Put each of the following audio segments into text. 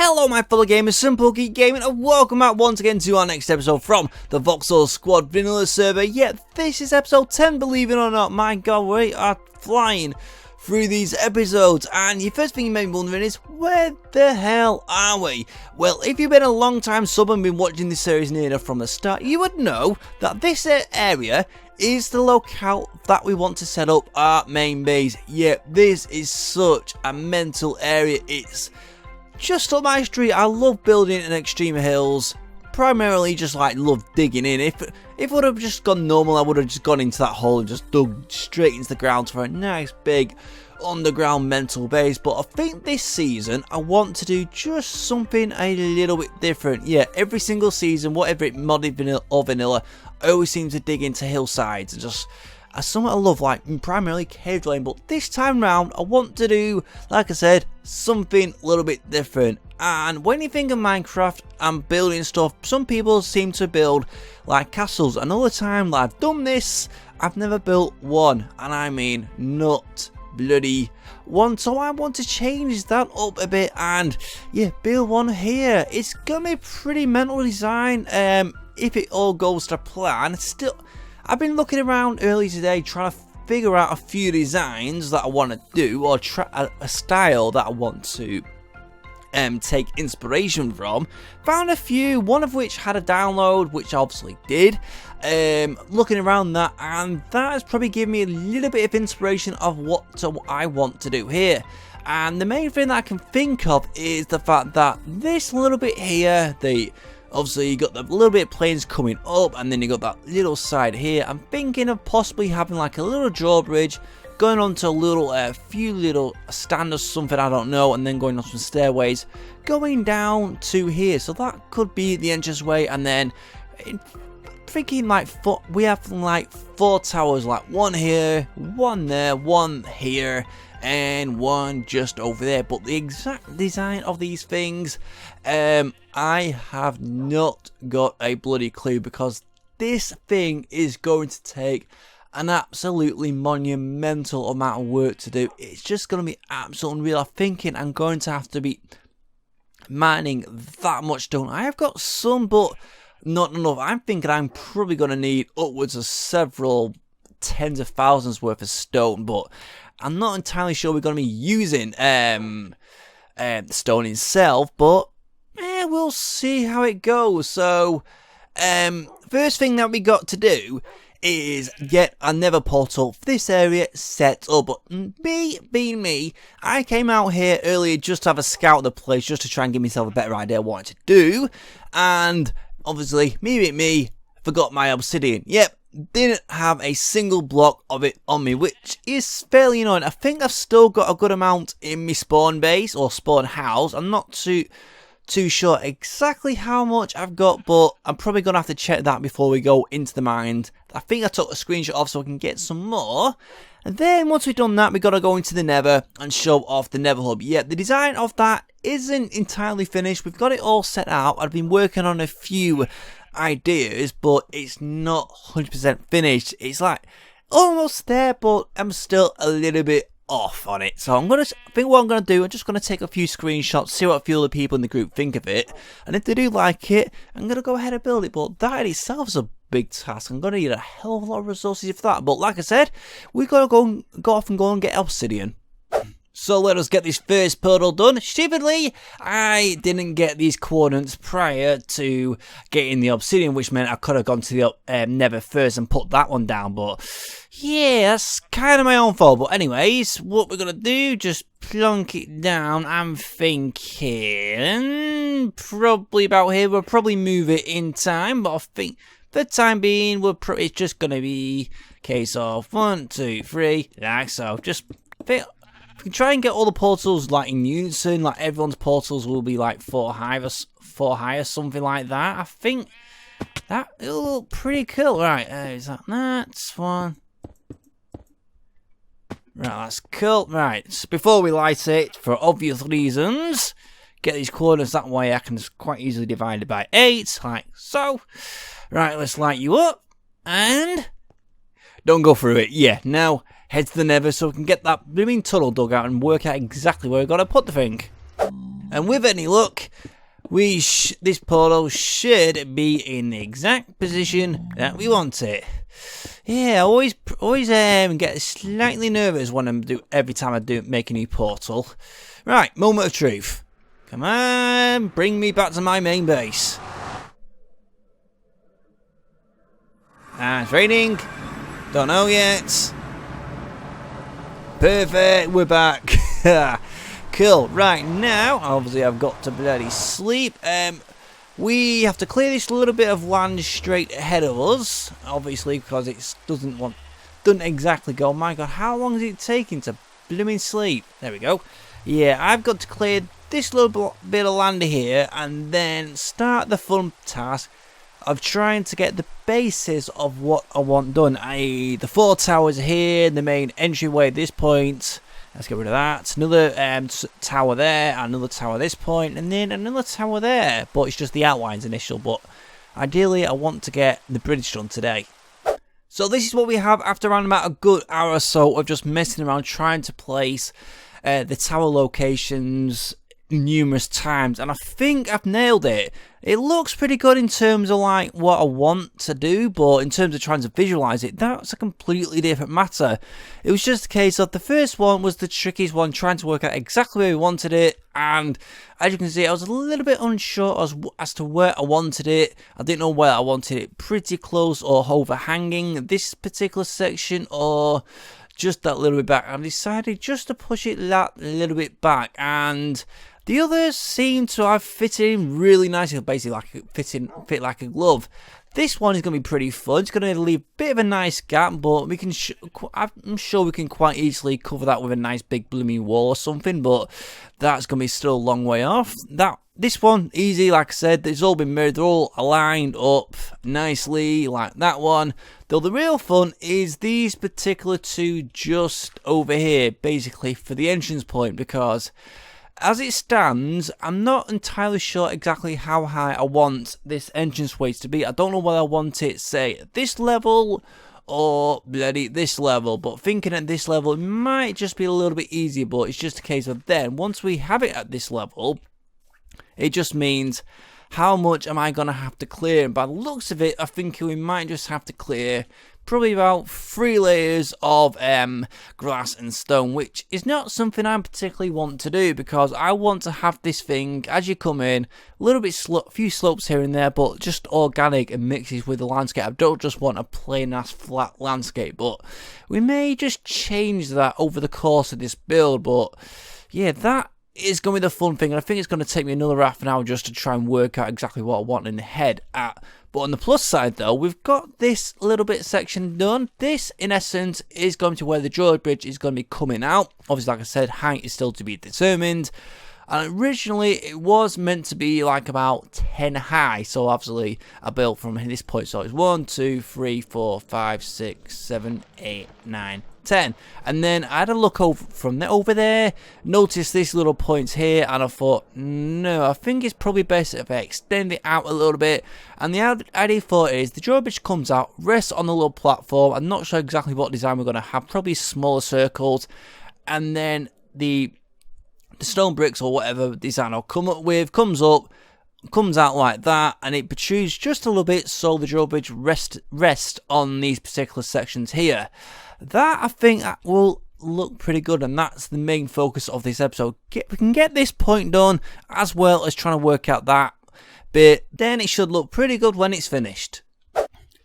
Hello my fellow gamers, Simple Geek Gaming, and welcome back once again to our next episode from the Voxel Squad Vanilla Server. Yeah, this is episode 10, believe it or not. My god, we are flying through these episodes, and your first thing you may be wondering is, where the hell are we? Well, if you've been a long time sub and been watching this series near enough from the start, you would know that this area is the locale that we want to set up our main base. Yeah, this is such a mental area. It's just up my street. I love building in extreme hills. Primarily just like love digging in. If it would have just gone normal, I would have just gone into that hole and just dug straight into the ground for a nice big underground mental base. But I think this season I want to do just something a little bit different. Yeah, every single season, whatever it modded or vanilla, I always seem to dig into hillsides and just something I love, like primarily cave dwelling. But this time round I want to do, like I said, something a little bit different. And when you think of Minecraft and building stuff, some people seem to build like castles. Another time that I've done this, I've never built one, and I mean not bloody one. So I want to change that up a bit and yeah, build one here. It's gonna be pretty mental design if it all goes to plan. Still, I've been looking around early today trying to figure out a few designs that I want to do, or a style that I want to take inspiration from. Found a few, one of which had a download, which I obviously did. Looking around that, and that has probably given me a little bit of inspiration of what I want to do here. And the main thing that I can think of is the fact that this little bit here, obviously you got the little bit of planes coming up, and then you got that little side here. I'm thinking of possibly having like a little drawbridge going on to a little few little stand or something, I don't know, and then going on some stairways going down to here. So that could be the entranceway. And then thinking like we have like 4 towers, like one here, one there, one here, and one just over there. But the exact design of these things, I have not got a bloody clue, because this thing is going to take an absolutely monumental amount of work to do. It's just going to be absolutely unreal. I'm thinking I'm going to have to be mining that much stone. I have got some, but not enough. I'm thinking I'm probably going to need upwards of several tens of thousands worth of stone, but I'm not entirely sure we're going to be using stone itself, but we'll see how it goes. So first thing that we got to do is get a nether portal for this area set up. But being me, I came out here earlier just to have a scout of the place, just to try and give myself a better idea of what to do. And obviously, me, forgot my obsidian. Yep, didn't have a single block of it on me, which is fairly annoying. I think I've still got a good amount in my spawn base, or spawn house. I'm not too sure exactly how much I've got, but I'm probably going to have to check that before we go into the mine. I think I took a screenshot off so I can get some more. And then once we've done that, we've got to go into the nether and show off the nether hub. Yeah, the design of that isn't entirely finished. We've got it all set out. I've been working on a few ideas, but it's not 100% finished. It's like almost there, but I'm still a little bit off on it. So I think what I'm going to do, I'm just going to take a few screenshots, see what a few of the people in the group think of it, and if they do like it, I'm going to go ahead and build it. But that in itself is a big task. I'm going to need a hell of a lot of resources for that. But like I said, we've got to go off and go and get obsidian. So let us get this first portal done. Stupidly, I didn't get these coordinates prior to getting the obsidian, which meant I could have gone to the nether first and put that one down. But yeah, that's kind of my own fault. But anyways, what we're going to do, just plonk it down. I'm thinking probably about here. We'll probably move it in time, but I think for the time being, it's just going to be a case of 1, 2, 3, like so. Just think. If we can try and get all the portals like in unison, like everyone's portals will be like 4 high or something like that, I think that will look pretty cool. Right, is that's one. Right, that's cool. Right, so before we light it, for obvious reasons, get these coordinates that way. I can just quite easily divide it by 8, like so. Right, let's light you up, and don't go through it. Yeah, now head to the nether so we can get that blooming tunnel dug out and work out exactly where we've got to put the thing. And with any luck, this portal should be in the exact position that we want it. Yeah, I always get slightly nervous when every time I make a new portal. Right, moment of truth. Come on, bring me back to my main base. It's raining. Don't know yet. Perfect, we're back. Cool. Right, now, obviously I've got to bloody sleep. We have to clear this little bit of land straight ahead of us, obviously, because it doesn't exactly go. My god, how long is it taking to blooming sleep? There we go. Yeah, I've got to clear this little bit of land here and then start the fun task of trying to get the basis of what I want done, i.e. the 4 towers here, the main entryway at this point. Let's get rid of that. Another tower there, another tower at this point, and then another tower there. But it's just the outlines initial, but ideally I want to get the bridge done today. So this is what we have after around about a good hour or so of just messing around trying to place the tower locations numerous times, and I think I've nailed it. It looks pretty good in terms of like what I want to do, but in terms of trying to visualize it, that's a completely different matter. It was just a case of the first one was the trickiest one, trying to work out exactly where we wanted it, and as you can see I was a little bit unsure as to where I wanted it. I didn't know whether I wanted it pretty close or overhanging this particular section or just that little bit back. I decided just to push it that little bit back, and the others seem to have fit in really nicely, basically like fit like a glove. This one is going to be pretty fun. It's going to leave a bit of a nice gap, but we can I'm sure we can quite easily cover that with a nice big blooming wall or something, but that's going to be still a long way off. This one, easy, like I said, it's all been mirrored, they're all aligned up nicely, like that one. Though the real fun is these particular two just over here, basically for the entrance point, because as it stands, I'm not entirely sure exactly how high I want this entranceway to be. I don't know whether I want it, say, at this level or bloody this level, but thinking at this level it might just be a little bit easier, but it's just a case of then, once we have it at this level, it just means how much am I going to have to clear, and by the looks of it, I think we might just have to clear probably about 3 layers of grass and stone, which is not something I particularly want to do, because I want to have this thing, as you come in, a little bit few slopes here and there, but just organic and mixes with the landscape. I don't just want a plain ass flat landscape, but we may just change that over the course of this build. But yeah, that is going to be the fun thing, and I think it's going to take me another half an hour just to try and work out exactly what I want in the head at. But on the plus side though, we've got this little bit section done. This in essence is going to where the drawbridge is going to be coming out. Obviously, like I said, height is still to be determined, and originally it was meant to be like about 10 high, so obviously I built from this point, so it's 1 2 3 4 5 6 7 8 9 10, and then I had a look over there, noticed these little points here, and I thought, no, I think it's probably best if I extend it out a little bit. And the idea for it is the drawbridge comes out, rests on the little platform. I'm not sure exactly what design we're going to have, probably smaller circles, and then the stone bricks or whatever design I'll come up with comes out like that, and it protrudes just a little bit, so the drawbridge rest on these particular sections here. That, I think, that will look pretty good, and that's the main focus of this episode. We can get this point done, as well as trying to work out that bit, then it should look pretty good when it's finished.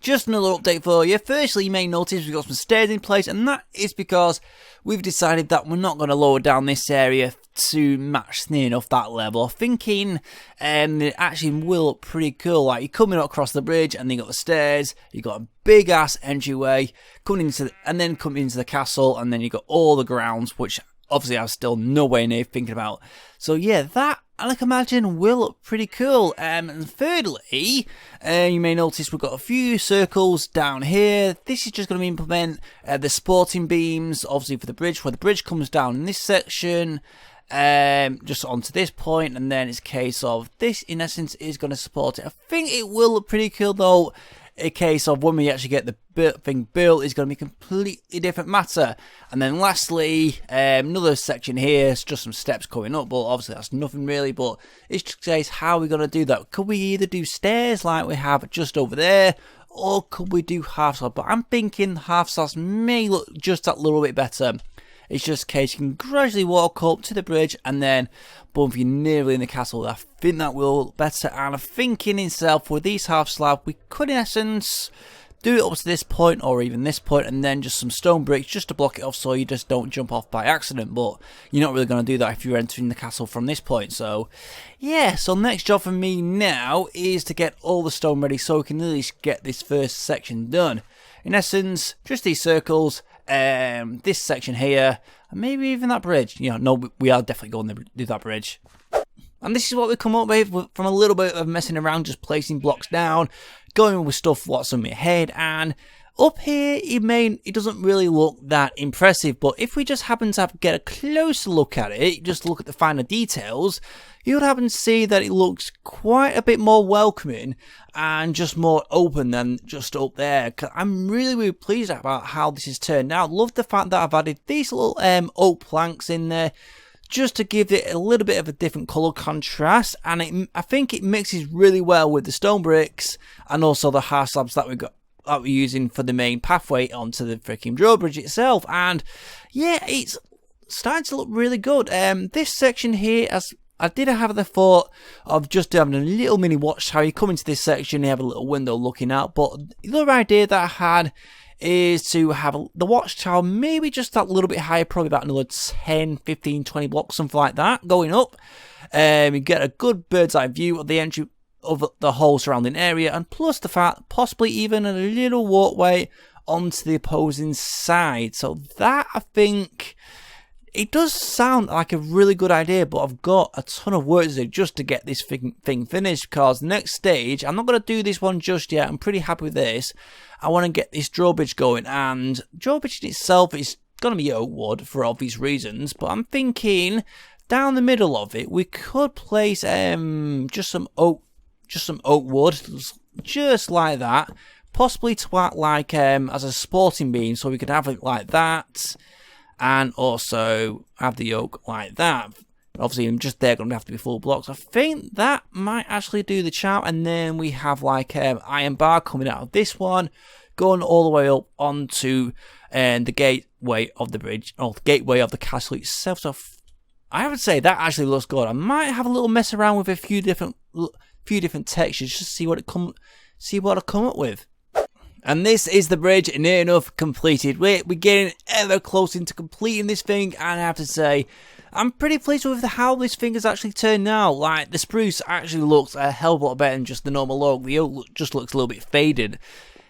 Just another update for you. Firstly, you may notice we've got some stairs in place, and that is because we've decided that we're not going to lower down this area to match near enough that level. Thinking it actually will look pretty cool. Like, you're coming across the bridge, and then you got the stairs, you got a big ass entryway coming into the castle, and then you got all the grounds, which obviously I was still nowhere near thinking about. So yeah, that I can imagine will look pretty cool. And thirdly, you may notice we've got a few circles down here. This is just going to implement the supporting beams, obviously for the bridge, where the bridge comes down in this section, just onto this point, and then it's a case of this in essence is going to support it. I think it will look pretty cool though. a case of when we actually get the thing built, it's going to be a completely different matter. And then lastly, another section here, it's just some steps coming up, but obviously that's nothing really, but it just says how we're going to do that. Could we either do stairs like we have just over there, or could we do half slabs? But I'm thinking half slabs may look just that little bit better. It's just a case you can gradually walk up to the bridge, and then boom, if you're nearly in the castle, I think that will look better. And I'm thinking itself with these half slabs, we could in essence do it up to this point or even this point, and then just some stone bricks just to block it off so you just don't jump off by accident. But you're not really going to do that if you're entering the castle from this point. So yeah, so next job for me now is to get all the stone ready so we can at least get this first section done. In essence, just these circles, this section here, and maybe even that bridge. You know, no, we are definitely going to do that bridge. And this is what we come up with from a little bit of messing around, just placing blocks down, going with stuff what's on my head. And up here, it doesn't really look that impressive, but if we just happen to get a closer look at it, just look at the finer details, you would happen to see that it looks quite a bit more welcoming and just more open than just up there. I'm really pleased about how this has turned out. Love the fact that I've added these little oak planks in there, just to give it a little bit of a different colour contrast, and I think it mixes really well with the stone bricks and also the half slabs that we're using for the main pathway onto the freaking drawbridge itself. And yeah, it's starting to look really good. This section here, as I did have the thought of just having a little mini watchtower. You come into this section, you have a little window looking out, but the other idea that I had is to have the watchtower maybe just that little bit higher, probably about another 10, 15, 20 blocks, something like that, going up. You get a good bird's eye view of the entry of the whole surrounding area, and plus the fact possibly even a little walkway onto the opposing side. So that, I think, it does sound like a really good idea, but I've got a ton of work to do just to get this thing finished, because next stage, I'm not going to do this one just yet. I'm pretty happy with this. I want to get this drawbridge going, and drawbridge in itself is going to be oak wood for obvious reasons, but I'm thinking down the middle of it, we could place just some oak wood, just like that, possibly to act like as a supporting beam, so we could have it like that, and also have the oak like that. Obviously, I'm just there going to have to be full blocks. I think that might actually do the charm. And then we have like iron bar coming out of this one, going all the way up onto the gateway of the bridge, or the gateway of the castle itself. So I would say that actually looks good. I might have a little mess around with a few different textures just to see what I come up with. And this is the bridge, near enough completed. We're getting ever closer into completing this thing, and I have to say, I'm pretty pleased with how this thing has actually turned out. Like, the spruce actually looks a hell of a lot better than just the normal oak. The oak just looks a little bit faded,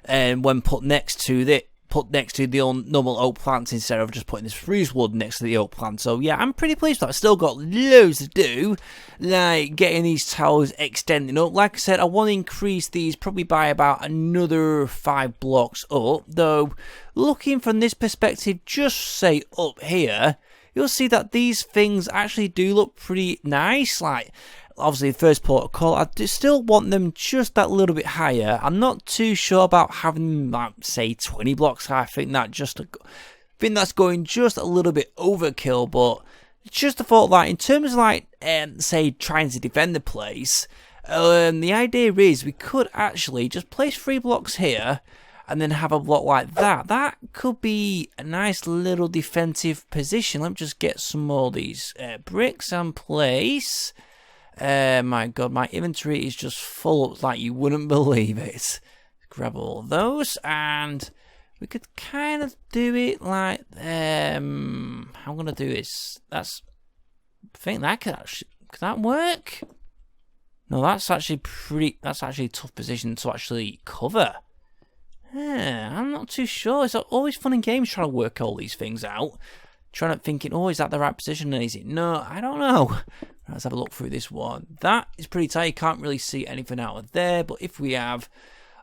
and when put next to the normal oak plants instead of just putting the spruce wood next to the oak plant. So yeah, I'm pretty pleased with that. I've still got loads to do, like getting these towers extending up. Like I said, I want to increase these probably by about another 5 blocks up, though looking from this perspective, just say up here, you'll see that these things actually do look pretty nice. Like, obviously the first port of call, I still want them just that little bit higher. I'm not too sure about having, like, say 20 blocks high. I think that's going just a little bit overkill, but just a thought, like, in terms of, like, say trying to defend the place, the idea is we could actually just place 3 blocks here and then have a block like that. That could be a nice little defensive position. Let me just get some more of these bricks in place. My god, my inventory is just full up like you wouldn't believe it. Grab all those, and we could kind of do it like, how I'm gonna do this. I think that could that work? No, that's actually a tough position to actually cover. I'm not too sure. It's always fun in games trying to work all these things out. Thinking, oh, is that the right position? And is it? No, I don't know. Let's have a look through this one. That is pretty tight. You can't really see anything out of there. But if we have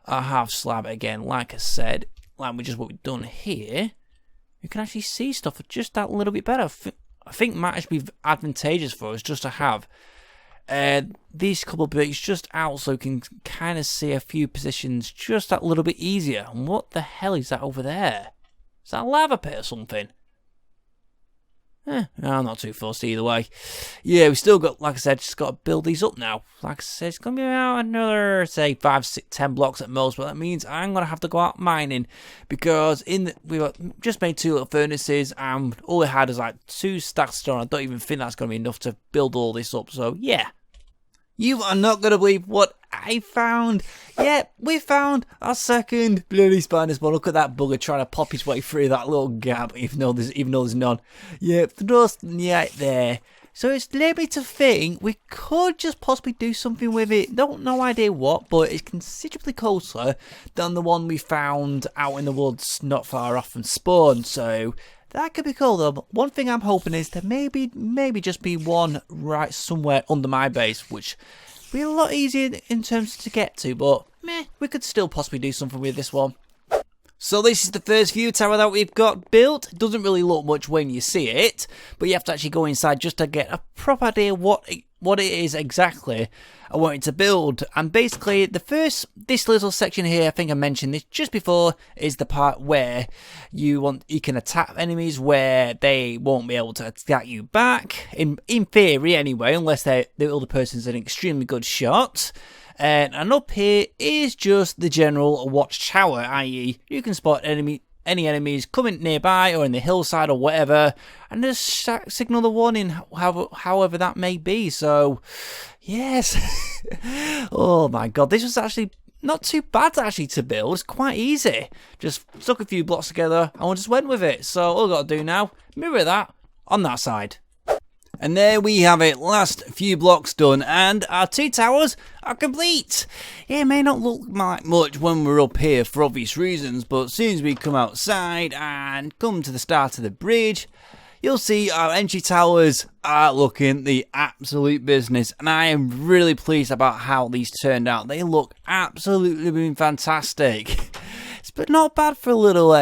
a half slab again, like I said, like what we've done here, you can actually see stuff just that little bit better. I think might actually be advantageous for us just to have these couple of bricks just out so you can kind of see a few positions just that little bit easier. And what the hell is that over there? Is that a lava pit or something? I'm not too fussed either way. Yeah, we still got, like I said, just got to build these up now. Like I said, it's going to be about another, say, 5, 6, 10 blocks at most, but that means I'm going to have to go out mining because we just made 2 little furnaces and all we had is like 2 stacks of stone. I don't even think that's going to be enough to build all this up, so yeah. You are not going to believe what I found. Yeah, we found our second bloody spider spawn. Look at that bugger trying to pop his way through that little gap, even though there's none. Yeah, just right there. So it's led me to think we could just possibly do something with it. No idea what, but it's considerably closer than the one we found out in the woods not far off from spawn. So that could be cool though. But one thing I'm hoping is there maybe just be one right somewhere under my base, which would be a lot easier in terms to get to, but we could still possibly do something with this one. So this is the first view tower that we've got built. It doesn't really look much when you see it, but you have to actually go inside just to get a proper idea what it is exactly I wanted to build. And basically this little section here, I think I mentioned this just before, is the part where you can attack enemies where they won't be able to attack you back, in theory anyway, unless the other person's an extremely good shot. And up here is just the general watchtower, i.e. you can spot any enemies coming nearby or in the hillside or whatever, and just signal the warning however that may be. So yes. Oh my god, this was actually not too bad actually to build. It's quite easy. Just stuck a few blocks together and we just went with it. So all I've got to do now, mirror that on that side. And there we have it, last few blocks done, and our 2 towers are complete. Yeah, it may not look like much when we're up here for obvious reasons, but as soon as we come outside and come to the start of the bridge, you'll see our entry towers are looking the absolute business, and I am really pleased about how these turned out. They look absolutely fantastic. But not bad for a little,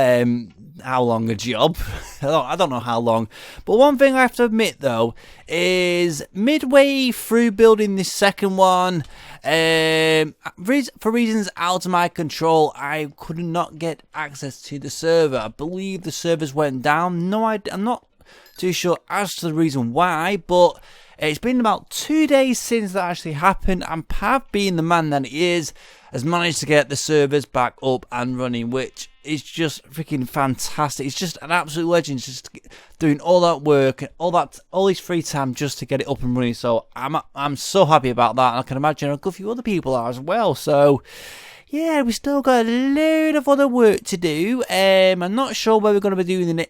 how long a job? I don't know how long. But one thing I have to admit though, is midway through building this second one, for reasons out of my control, I could not get access to the server. I believe the servers went down. No idea, I'm not too sure as to the reason why, but it's been about 2 days since that actually happened, and Pav, being the man that he is, has managed to get the servers back up and running, which is just freaking fantastic. It's just an absolute legend, just doing all that work and all his free time just to get it up and running. So I'm so happy about that, and I can imagine a good few other people are as well. So yeah, we still got a load of other work to do. I'm not sure where we're going to be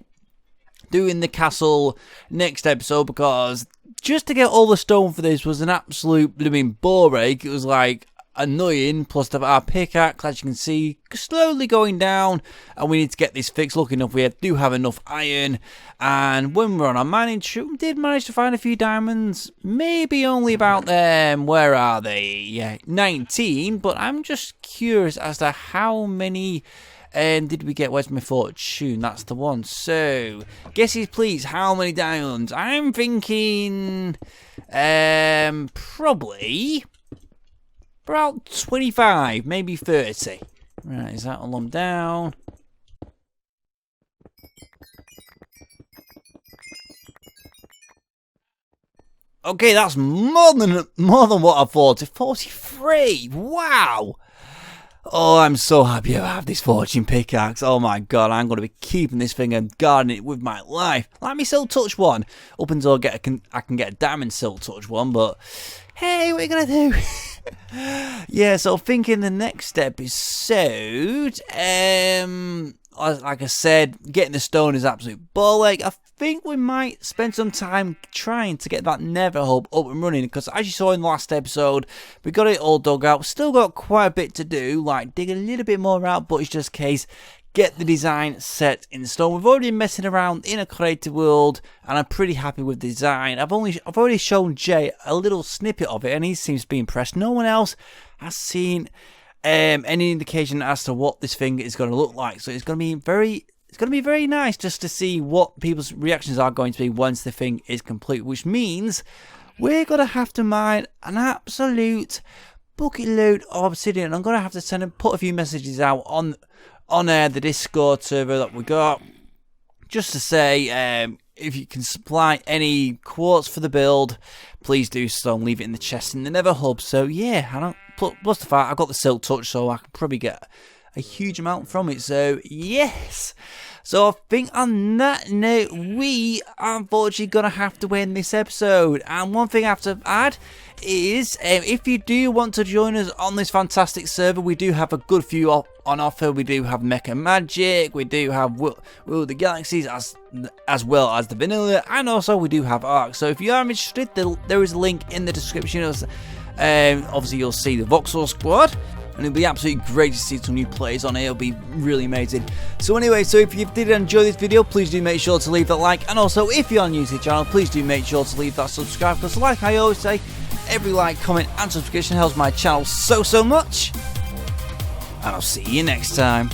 doing the castle next episode, because just to get all the stone for this was an absolute blooming ball ache. It was like annoying, plus to have our pickaxe, as you can see, slowly going down, and we need to get this fixed. Lucky enough we do have enough iron, and when we're on our mining trip, we did manage to find a few diamonds, maybe only about where are they? Yeah, 19, but I'm just curious as to how many did we get. Where's my fortune? That's the one. So guesses please, how many diamonds? I'm thinking probably about 25, maybe 30. Right, is that all them down? Okay, that's more than what I thought. 43. Wow. Oh, I'm so happy I have this fortune pickaxe. Oh my god, I'm going to be keeping this thing and guarding it with my life. Let me silk touch one. Up until I can get a diamond silk touch one, but hey, what are you going to do? Yeah, so thinking the next step is like I said, getting the stone is absolute ball ache. I think we might spend some time trying to get that nether hub up and running, because as you saw in the last episode, we got it all dug out. Still got quite a bit to do, like dig a little bit more out, but it's just a case get the design set in stone. We've already been messing around in a creative world, and I'm pretty happy with the design. I've already shown Jay a little snippet of it, and he seems to be impressed. No one else has seen any indication as to what this thing is going to look like. So it's going to be very nice just to see what people's reactions are going to be once the thing is complete, which means we're going to have to mine an absolute bucket load of obsidian. I'm going to have to put a few messages out on the Discord server that we got, just to say if you can supply any quartz for the build, please do so and leave it in the chest in the Nether hub. So yeah, plus the fact I've got the silk touch, so I can probably get a huge amount from it. So yes, so I think on that note, we are unfortunately gonna have to end this episode. And one thing I have to add is, if you do want to join us on this fantastic server, we do have a good few on offer. We do have Mecha Magic, we do have Will of the Galaxies, as well as the Vanilla, and also we do have Arc. So if you are interested, there is a link in the description. Obviously you'll see the Voxel Squad, and it'll be absolutely great to see some new players on it. It'll be really amazing. So anyway, so if you did enjoy this video, please do make sure to leave that like, and also if you're new to the channel, please do make sure to leave that subscribe, because like I always say, every like, comment and subscription helps my channel so much. And I'll see you next time.